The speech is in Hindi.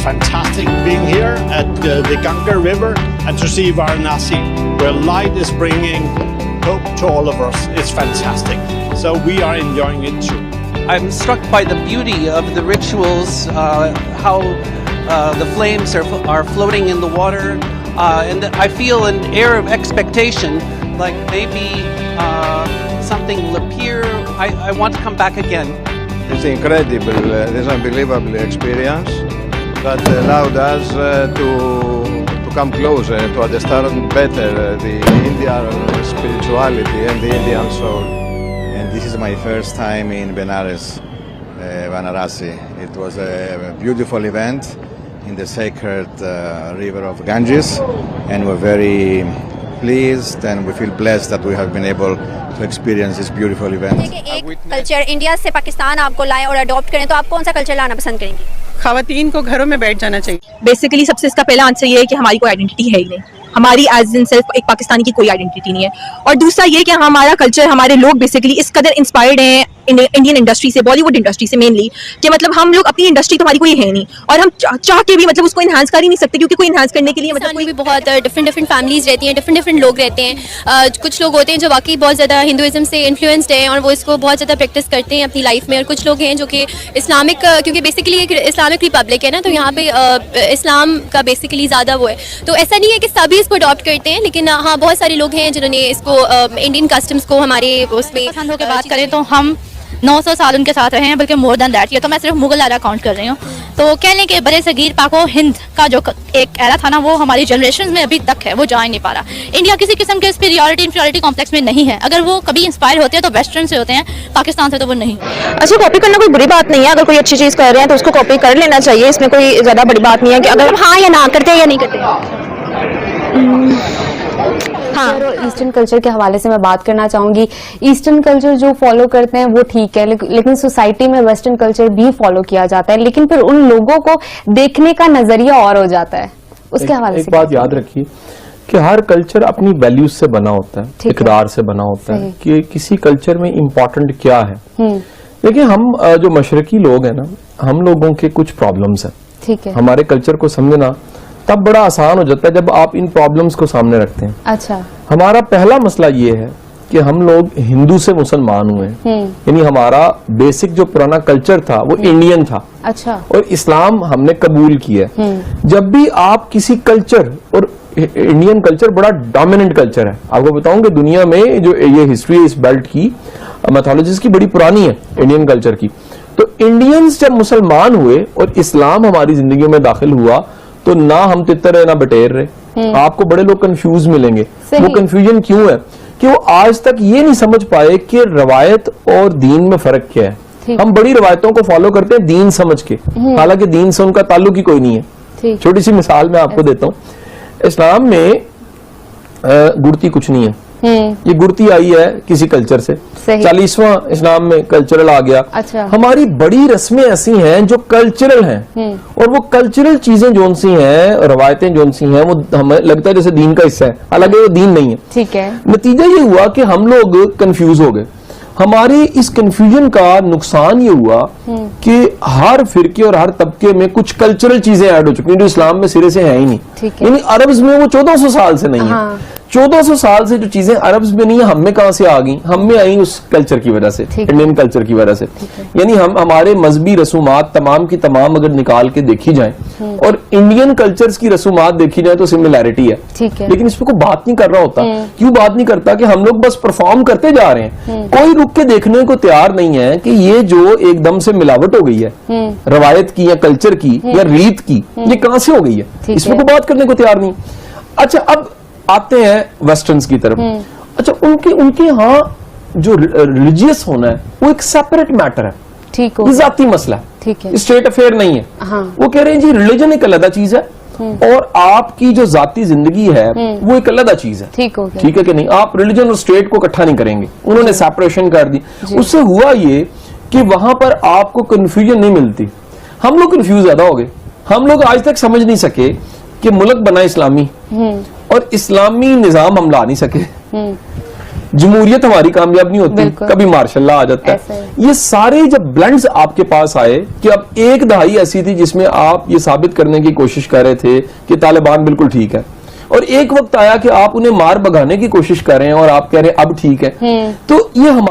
fantastic being here at the Ganga River and to see Varanasi, where light is bringing hope to all of us. It's fantastic. So we are enjoying it too. I'm struck by the beauty of the rituals, how the flames are floating in the water, and I feel an air of expectation, like maybe something will appear. I want to come back again. It's incredible, this unbelievable experience that allowed us to come closer, to understand better the Indian spirituality and the Indian soul. And this is my first time in Benares, Varanasi. It was a beautiful event in the sacred river of Ganges, and we're very pleased and we feel blessed that we have been able to experience this beautiful event. एक कल्चर इंडिया से पाकिस्तान आपको लाएं और अडॉप्ट करें, तो आप कौन सा कल्चर लाना पसंद करेंगे? खवातीन को घरों में बैठ जाना चाहिए। बेसिकली सबसे इसका पहला आंसर ये है कि हमारी कोई आइडेंटिटी है ही नहीं, हमारी एज इन सेल्फ एक पाकिस्तानी की कोई आइडेंटिटी नहीं है। और दूसरा ये कि हमारा कल्चर, हमारे लोग बेसिकली इस कदर इंस्पायर्ड हैं इंडियन इंडस्ट्री से, बॉलीवुड इंडस्ट्री से मेनली, कि मतलब हम लोग अपनी इंडस्ट्री तो हमारी कोई है नहीं और हम चाह के भी मतलब उसको इन्हांस कर ही नहीं सकते, क्योंकि कोई इन्हांस करने के लिए मतलब कोई भी बहुत डिफरेंट फैमिलीज रहती हैं, डिफरेंट लोग रहते हैं। कुछ लोग होते हैं जो वाकई बहुत ज़्यादा हिंदुइज्म से इन्फ्लुएंस्ड हैं और वो इसको बहुत ज़्यादा प्रैक्टिस करते हैं अपनी लाइफ में, और कुछ लोग हैं जो कि इस्लामिक, क्योंकि बेसिकली एक इस्लामिक रिपब्लिक है ना, तो यहाँ पे इस्लाम का बेसिकली ज़्यादा वो है। तो ऐसा नहीं है कि सभी इसको अडॉप्ट करते हैं, लेकिन हाँ बहुत सारे लोग हैं जिन्होंने इसको इंडियन कस्टम्स को हमारे उसमें पसंदों की बात करें तो हम 900 साल उनके साथ रहे हैं, बल्कि मोर देन दैट। ये तो मैं सिर्फ मुगल एरा काउंट कर रही हूँ। तो कह लें कि बड़े सगीर पाको हिंद का जो एक एरा था ना, वो हमारी जनरेशन में अभी तक है, वो जा ही नहीं पा रहा। इंडिया किसी किस्म के सुपीरियॉरिटी इंफीरियरिटी कॉम्प्लेक्स में नहीं है। अगर वो कभी इंस्पायर होते हैं तो वेस्टर्न से होते हैं, पाकिस्तान से तो वो नहीं। अच्छा, कॉपी करना कोई बुरी बात नहीं है, अगर कोई अच्छी चीज़ कर रहे हैं तो उसको कॉपी कर लेना चाहिए, इसमें कोई ज़्यादा बड़ी बात नहीं है कि अगर हाँ या ना करते हैं या नहीं करते। हाँ, ईस्टर्न कल्चर के हवाले से मैं बात करना चाहूंगी। ईस्टर्न कल्चर जो फॉलो करते हैं वो ठीक है, लेकिन सोसाइटी में वेस्टर्न कल्चर भी फॉलो किया जाता है, लेकिन फिर उन लोगों को देखने का नजरिया और हो जाता है। उसके हवाले से एक बात याद रखिए कि हर कल्चर अपनी वैल्यूज से बना होता है, इकरार से बना होता है कि किसी कल्चर में इम्पोर्टेंट क्या है। देखिए, हम जो मशरकी लोग हैं ना, हम लोगों के कुछ प्रॉब्लम्स हैं, ठीक है, हमारे कल्चर को समझना तब बड़ा आसान हो जाता है जब आप इन प्रॉब्लम्स को सामने रखते हैं। अच्छा, हमारा पहला मसला ये है कि हम लोग हिंदू से मुसलमान हुए, यानी हमारा बेसिक जो पुराना कल्चर था वो इंडियन था। अच्छा, और इस्लाम हमने कबूल किया। जब भी आप किसी कल्चर, और इंडियन कल्चर बड़ा डोमिनेंट कल्चर है, आपको बताऊं कि दुनिया में जो ये हिस्ट्री है इस बेल्ट की, मैथोलॉजीज की बड़ी पुरानी है इंडियन कल्चर की। तो इंडियंस जब मुसलमान हुए और इस्लाम हमारी जिंदगी में दाखिल हुआ, तो ना हम तितर रहे ना बटेर रहे। आपको बड़े लोग कंफ्यूज मिलेंगे। वो कंफ्यूजन क्यों है कि वो आज तक ये नहीं समझ पाए कि रवायत और दीन में फर्क क्या है। हम बड़ी रवायतों को फॉलो करते हैं दीन समझ के, हालांकि दीन से उनका ताल्लुक ही कोई नहीं है। छोटी सी मिसाल मैं आपको देता हूँ। इस्लाम में गुड़ती कुछ नहीं है, ये गुड़ती आई है किसी कल्चर से। 40वां इस्लाम में कल्चरल आ गया। अच्छा, हमारी बड़ी रस्में ऐसी हैं जो कल्चरल हैं, और वो कल्चरल चीजें जोन सी हैं, रवायतें जोन सी हैं, वो हमें लगता है जैसे दीन का हिस्सा है, हालांकि वो दीन नहीं है। ठीक है, नतीजा ये हुआ कि हम लोग कंफ्यूज हो गए। हमारी इस कंफ्यूजन का नुकसान ये हुआ कि हर फिरके और हर तबके में कुछ कल्चरल चीजें ऐड हो चुकी हैं जो इस्लाम में सिरे से है ही नहीं। यानी अरब्स में वो 1400 साल से नहीं है। 1400 साल से जो चीजें अरब्स में नहीं है, हम में कहां से आ गई? हम में आई उस कल्चर की वजह से, इंडियन कल्चर की वजह से। यानी हमारे मजहबी रसूमात तमाम की तमाम अगर निकाल के देखी जाए और इंडियन कल्चर्स की रसूमात देखी जाए तो सिमिलैरिटी है, लेकिन इस पर कोई बात नहीं कर रहा होता। क्यों बात नहीं करता? कि हम लोग बस परफॉर्म करते जा रहे हैं, कोई रुक के देखने को तैयार नहीं है कि ये जो एकदम से मिलावट हो गई है रवायत की या कल्चर की या रीत की, ये कहां से हो गई है, इसमें कोई बात करने को तैयार नहीं। अच्छा, अब आते हैं वेस्टर्न्स की तरफ। अच्छा, उनके यहाँ जो रिलीजियस होना है वो एक सेपरेट मैटर है, ठीक है, जाती मसला है, ठीक है, स्टेट अफेयर नहीं है। हाँ। वो कह रहे हैं जी रिलीजन एक अलग चीज है और आपकी जो जाती जिंदगी है वो एक अलग चीज है। ठीक है कि नहीं? आप रिलीजन और स्टेट को इकट्ठा नहीं करेंगे, उन्होंने सेपरेशन कर दी। उससे हुआ ये कि वहां पर आपको कंफ्यूजन नहीं मिलती। हम लोग कंफ्यूज ज्यादा हो गए। हम लोग आज तक समझ नहीं सके कि मुल्क बना इस्लामी और इस्लामी निजाम हम ला नहीं सके। जमहूरियत हमारी कामयाब नहीं होती, बिल्कुल। कभी मार्शल लॉ आ जाता ऐसे है। ये सारे जब ब्लेंड्स आपके पास आए कि अब एक दहाई ऐसी थी जिसमें आप ये साबित करने की कोशिश कर रहे थे कि तालिबान बिल्कुल ठीक है, और एक वक्त आया कि आप उन्हें मार भगाने की कोशिश कर रहे हैं और आप कह रहे हैं अब ठीक है, तो ये